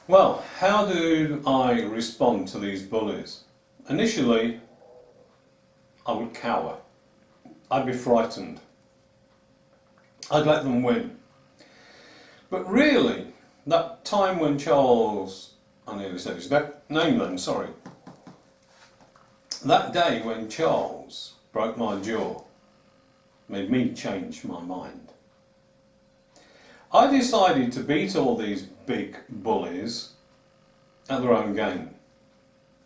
Well, how do I respond to these bullies? Initially, I would cower. I'd be frightened. I'd let them win. But really, that time when Charles, I nearly said his name then, sorry. That day when Charles broke my jaw made me change my mind. I decided to beat all these big bullies at their own game.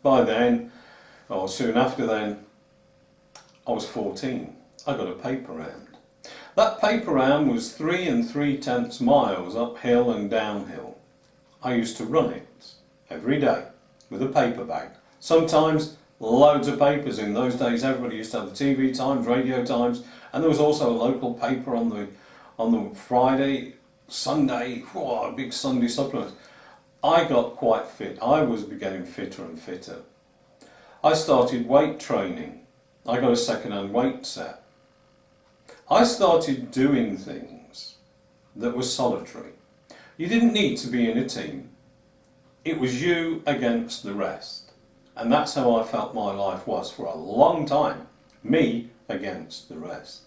By then, or soon after then, I was 14. I got a paper round. That paper round was 3 3/10 miles uphill and downhill. I used to run it every day with a paper bag. Sometimes loads of papers. In those days everybody used to have the TV Times, Radio Times, and there was also a local paper on the Friday, Sunday, a big Sunday supplement. I got quite fit. I was getting fitter and fitter. I started weight training. I got a second-hand weight set. I started doing things that were solitary. You didn't need to be in a team. It was you against the rest. And that's how I felt my life was for a long time. Me against the rest.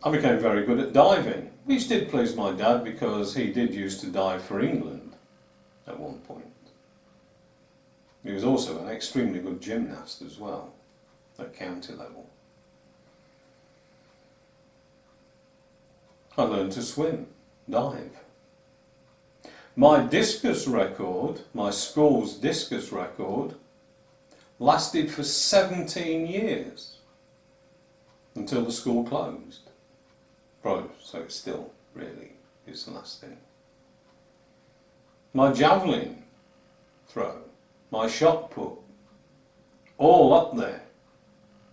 I became very good at diving, which did please my dad because he did used to dive for England at one point. He was also an extremely good gymnast as well, at county level. I learned to swim, dive. My discus record, my school's discus record, lasted for 17 years until the school closed. So it still really is lasting. My javelin throw, my shot put, all up there.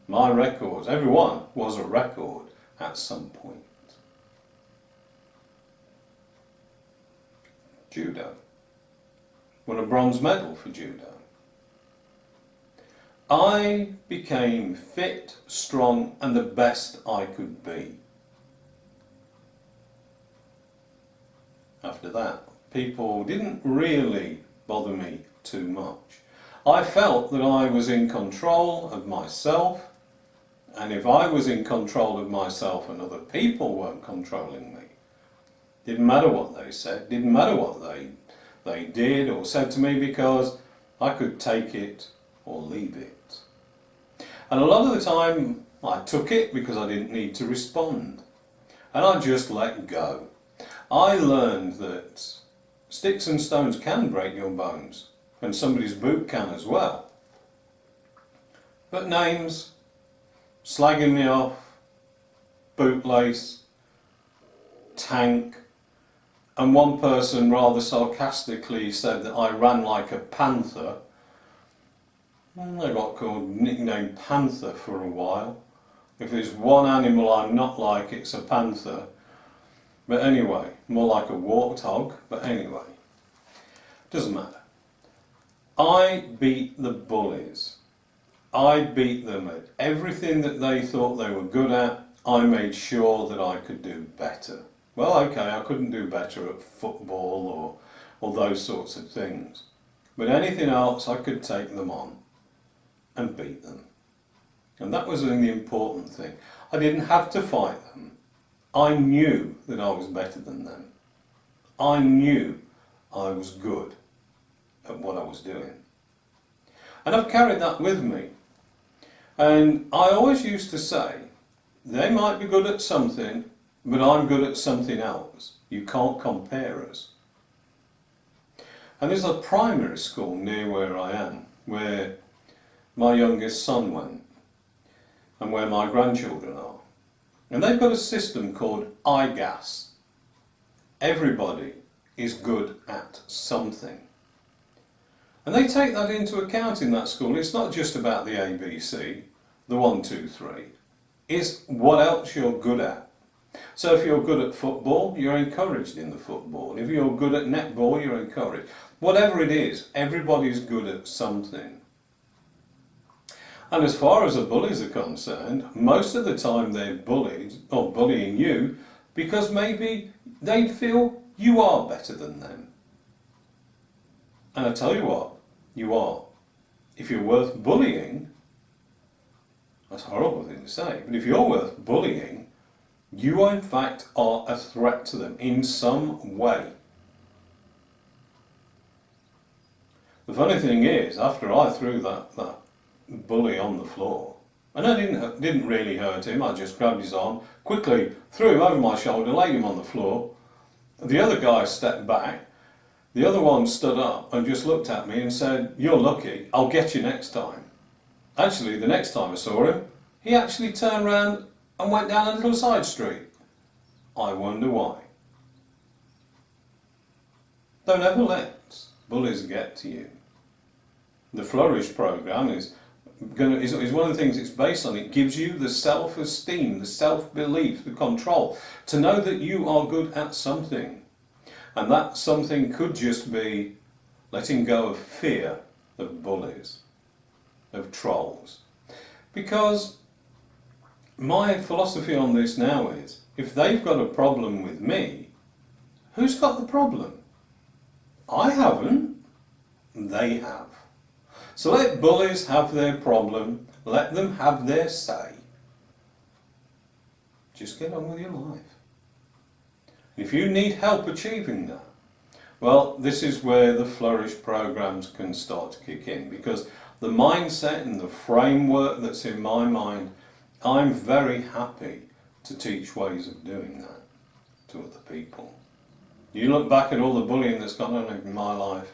My records, every one was a record at some point. Judo. Won a bronze medal for judo. I became fit, strong, and the best I could be. After that, people didn't really bother me too much. I felt that I was in control of myself, and if I was in control of myself and other people weren't controlling me, didn't matter what they said, didn't matter what they did or said to me, because I could take it or leave it. And a lot of the time I took it because I didn't need to respond, and I just let go. I learned that sticks and stones can break your bones, and somebody's boot can as well. But names, slagging me off, bootlace, tank, and one person rather sarcastically said that I ran like a panther. I got nicknamed Panther for a while. If there's one animal I'm not like, it's a panther. But anyway, more like a warthog, but anyway, doesn't matter. I beat the bullies. I beat them at everything that they thought they were good at. I made sure that I could do better. Well, okay, I couldn't do better at football or those sorts of things. But anything else, I could take them on and beat them. And that was the important thing. I didn't have to fight them. I knew that I was better than them. I knew I was good at what I was doing. And I've carried that with me. And I always used to say, they might be good at something, but I'm good at something else. You can't compare us. And there's a primary school near where I am, where my youngest son went, and where my grandchildren are. And they've got a system called IGAS. Everybody is good at something. And they take that into account in that school. It's not just about the ABC, the 1, 2, 3. It's what else you're good at. So if you're good at football, you're encouraged in the football. If you're good at netball, you're encouraged. Whatever it is, everybody's good at something. And as far as the bullies are concerned, most of the time they're bullied or bullying you because maybe they feel You are better than them. And I tell you what, you are. If you're worth bullying, that's a horrible thing to say, but if you're worth bullying, you in fact are a threat to them in some way. The funny thing is, after I threw that bully on the floor, and I didn't really hurt him, I just grabbed his arm, quickly threw him over my shoulder, laid him on the floor. The other guy stepped back, the other one stood up and just looked at me and said, "You're lucky, I'll get you next time." Actually, the next time I saw him, he actually turned round and went down a little side street. I wonder why. Don't ever let bullies get to you. The Flourish program is one of the things it's based on. It gives you the self-esteem, the self-belief, the control to know that you are good at something. And that something could just be letting go of fear of bullies, of trolls. Because my philosophy on this now is, if they've got a problem with me, who's got the problem? I haven't, they have. So let bullies have their problem, let them have their say. Just get on with your life. If you need help achieving that, well, this is where the Flourish programs can start to kick in, because the mindset and the framework that's in my mind, I'm very happy to teach ways of doing that to other people. You look back at all the bullying that's gone on in my life,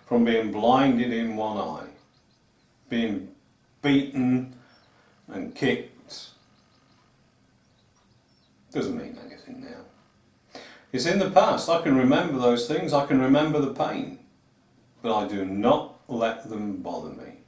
from being blinded in one eye, being beaten and kicked, doesn't mean anything now. It's in the past. I can remember those things, I can remember the pain, but I do not let them bother me.